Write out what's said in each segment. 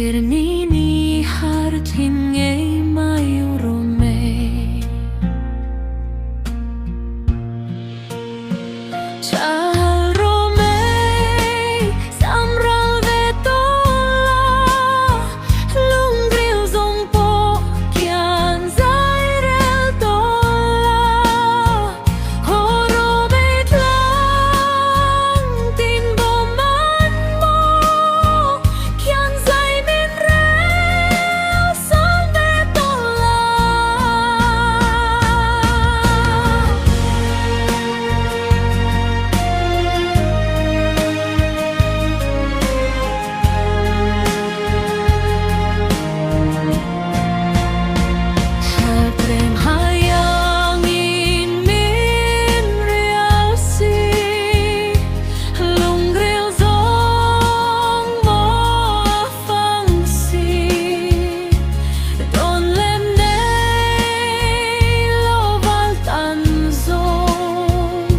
Ternini hartinge mayurome Charome samral vetola Lungril zongpo kian zairel tola Horome tlang tin boman mo Kian zai min rel sang vetola Prem hayangin min realsi Lungril zong mo fangsi Don lem nei loval tan zong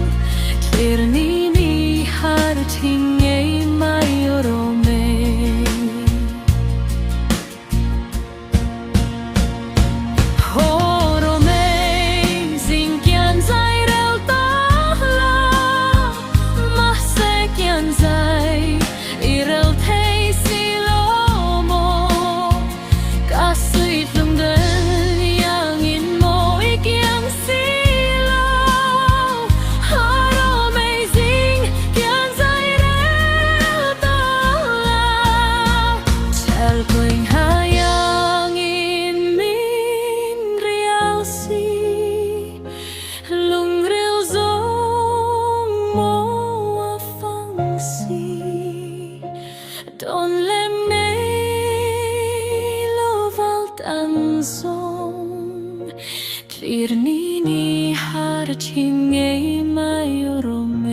Ternini hartinge mayorome Horome zinkian zairel tahla Mahse kian zai irel tei silomo Kasui tlungdel yang in mo ikiang silo Horome zinkian zairel tahla Chel kuing hayangin min realsi Lungril zong mo fangsi Don lem nei loval tan zong Ternini hartinge mayorome